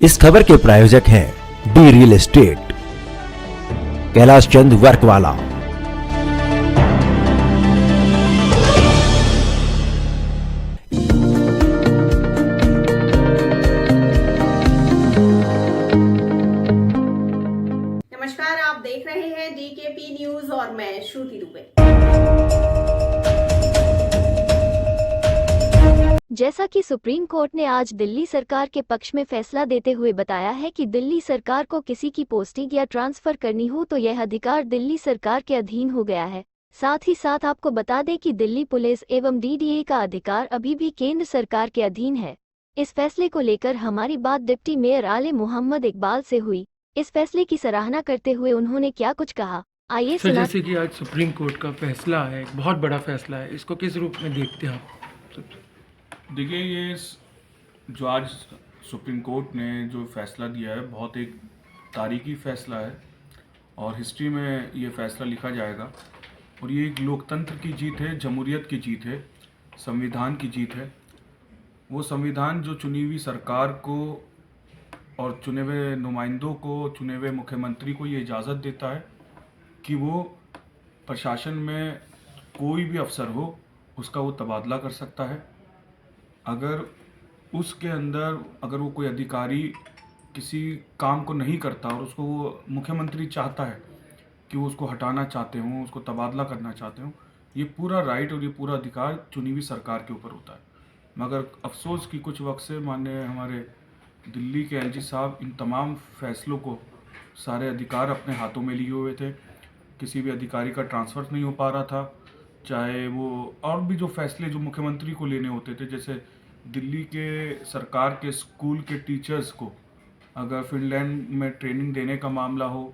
इस खबर के प्रायोजक हैं D real estate, Kailash Chand वर्कवाला। नमस्कार, आप देख रहे हैं डीकेपी न्यूज और मैं श्रुति दुबे। जैसा कि सुप्रीम कोर्ट ने आज दिल्ली सरकार के पक्ष में फैसला देते हुए बताया है कि दिल्ली सरकार को किसी की पोस्टिंग या ट्रांसफर करनी हो तो यह अधिकार दिल्ली सरकार के अधीन हो गया है। साथ ही साथ आपको बता दें कि दिल्ली पुलिस एवं डीडीए का अधिकार अभी भी केंद्र सरकार के अधीन है। इस फैसले को लेकर हमारी बात डिप्टी मेयर आले मोहम्मद इकबाल से हुई। इस फैसले की सराहना करते हुए उन्होंने क्या कुछ कहा, आइए सुना। जैसे कि आज सुप्रीम कोर्ट का फैसला है, एक बहुत बड़ा फैसला है, इसको किस रूप में देखते हैं आप? देखिए, ये जो आज सुप्रीम कोर्ट ने जो फैसला दिया है बहुत एक तारीखी फैसला है और हिस्ट्री में ये फैसला लिखा जाएगा। और ये एक लोकतंत्र की जीत है, जमहूरियत की जीत है, संविधान की जीत है। वो संविधान जो चुनी हुई सरकार को और चुने हुए नुमाइंदों को, चुने हुए मुख्यमंत्री को ये इजाज़त देता है कि वो प्रशासन में कोई भी अफसर हो उसका वो तबादला कर सकता है। अगर उसके अंदर अगर वो कोई अधिकारी किसी काम को नहीं करता और उसको वो मुख्यमंत्री चाहता है कि वो उसको हटाना चाहते हों, उसको तबादला करना चाहते हों, ये पूरा राइट और ये पूरा अधिकार चुनी हुई सरकार के ऊपर होता है। मगर अफसोस कि कुछ वक्त से माननीय हमारे दिल्ली के एलजी साहब इन तमाम फैसलों को, सारे अधिकार अपने हाथों में लिए हुए थे। किसी भी अधिकारी का ट्रांसफ़र नहीं हो पा रहा था, चाहे वो और भी जो फैसले जो मुख्यमंत्री को लेने होते थे, जैसे दिल्ली के सरकार के स्कूल के टीचर्स को अगर फिनलैंड में ट्रेनिंग देने का मामला हो,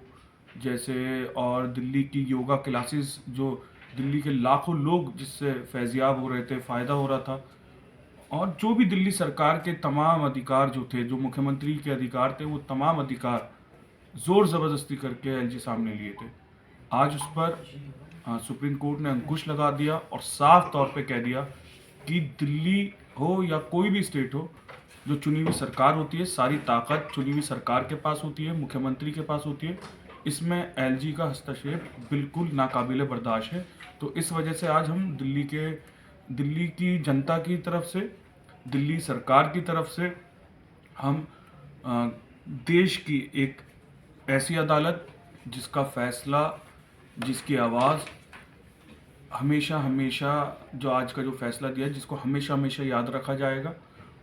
जैसे और दिल्ली की योगा क्लासेस जो दिल्ली के लाखों लोग जिससे फैज़याब हो रहे थे, फ़ायदा हो रहा था, और जो भी दिल्ली सरकार के तमाम अधिकार जो थे, जो मुख्यमंत्री के अधिकार थे, वो तमाम अधिकार ज़ोर ज़बरदस्ती करके एलजी साहब ने लिए थे। आज उस पर सुप्रीम कोर्ट ने अंकुश लगा दिया और साफ तौर पे कह दिया कि दिल्ली हो या कोई भी स्टेट हो, जो चुनी हुई सरकार होती है, सारी ताकत चुनी हुई सरकार के पास होती है, मुख्यमंत्री के पास होती है। इसमें एलजी का हस्तक्षेप बिल्कुल नाकाबिले बर्दाश्त है। तो इस वजह से आज हम दिल्ली की जनता की तरफ से, दिल्ली सरकार की तरफ से हम देश की एक ऐसी अदालत जिसका फैसला, जिसकी आवाज़ हमेशा हमेशा, जो आज का जो फैसला दिया है, जिसको हमेशा हमेशा याद रखा जाएगा।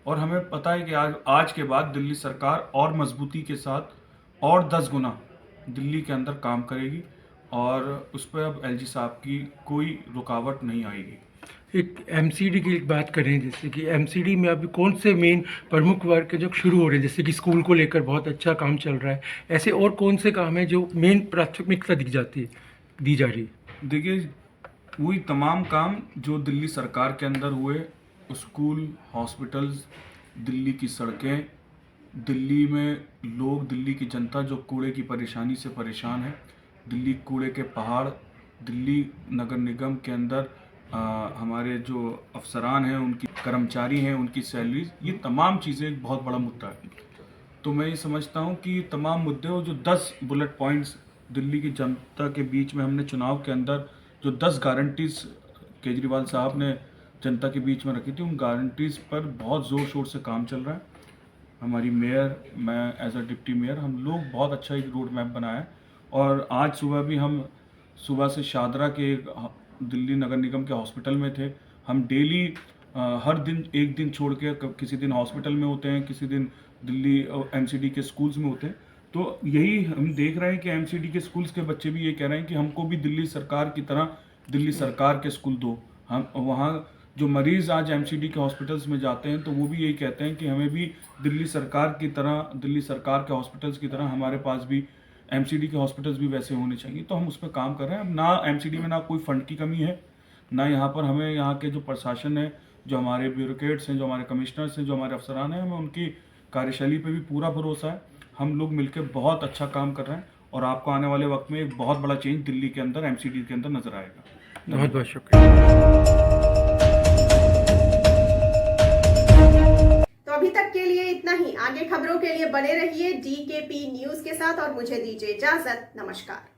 और हमें पता है कि आज के बाद दिल्ली सरकार और मजबूती के साथ और 10 गुना दिल्ली के अंदर काम करेगी और उस पर अब एलजी साहब की कोई रुकावट नहीं आएगी। एक एमसीडी की बात करें, जैसे कि एमसीडी में अभी कौन से मेन प्रमुख वर्ग जो शुरू हो रहे हैं, जैसे कि स्कूल को लेकर बहुत अच्छा काम चल रहा है, ऐसे और कौन से काम हैं जो मेन प्राथमिकता दी जा रही है? देखिए, वही तमाम काम जो दिल्ली सरकार के अंदर हुए, स्कूल, हॉस्पिटल्स, दिल्ली की सड़कें, दिल्ली में लोग, दिल्ली की जनता जो कूड़े की परेशानी से परेशान है, दिल्ली कूड़े के पहाड़, दिल्ली नगर निगम के अंदर हमारे जो अफसरान हैं, उनकी कर्मचारी हैं, उनकी सैलरीज, ये तमाम चीज़ें एक बहुत बड़ा मुद्दा है। तो मैं ये समझता हूँ कि ये तमाम मुद्दे और जो 10 बुलेट पॉइंट्स दिल्ली की जनता के बीच में हमने चुनाव के अंदर जो 10 गारंटीज़ केजरीवाल साहब ने जनता के बीच में रखी थी, उन गारंटीज़ पर बहुत ज़ोर शोर से काम चल रहा है। हमारी मेयर, मैं एज अ डिप्टी मेयर, हम लोग बहुत अच्छा एक रोड मैप बनाया है। और आज सुबह भी हम सुबह से शादरा के दिल्ली नगर निगम के हॉस्पिटल में थे। हम डेली हर दिन एक दिन छोड़ के किसी दिन हॉस्पिटल में होते हैं, किसी दिन दिल्ली एमसीडी के स्कूल्स में होते हैं। तो यही हम देख रहे हैं कि एमसीडी के स्कूल्स के बच्चे भी ये कह रहे हैं कि हमको भी दिल्ली सरकार की तरह दिल्ली सरकार के स्कूल दो। हम वहाँ जो मरीज़ आज एमसीडी के हॉस्पिटल्स में जाते हैं तो वो भी यही कहते हैं कि हमें भी दिल्ली सरकार की तरह, दिल्ली सरकार के हॉस्पिटल्स की तरह हमारे पास भी एमसीडी के हॉस्पिटल्स भी वैसे होने चाहिए। तो हम उस पर काम कर रहे हैं। अब ना एमसीडी में ना कोई फंड की कमी है, ना यहाँ पर हमें यहाँ के जो प्रशासन है, जो हमारे ब्यूरोक्रेट्स हैं, जो हमारे कमिश्नर्स हैं, जो हमारे अफसरान हैं, हमें उनकी कार्यशैली पे भी पूरा भरोसा है। हम लोग मिलकर बहुत अच्छा काम कर रहे हैं और आपको आने वाले वक्त में एक बहुत बड़ा चेंज दिल्ली के अंदर, एमसीडी के अंदर नजर आएगा। बहुत बहुत शुक्रिया। तो अभी तक के लिए इतना ही। आगे खबरों के लिए लिए बने रहिए DKP न्यूज के साथ और मुझे दीजिए इजाजत। नमस्कार।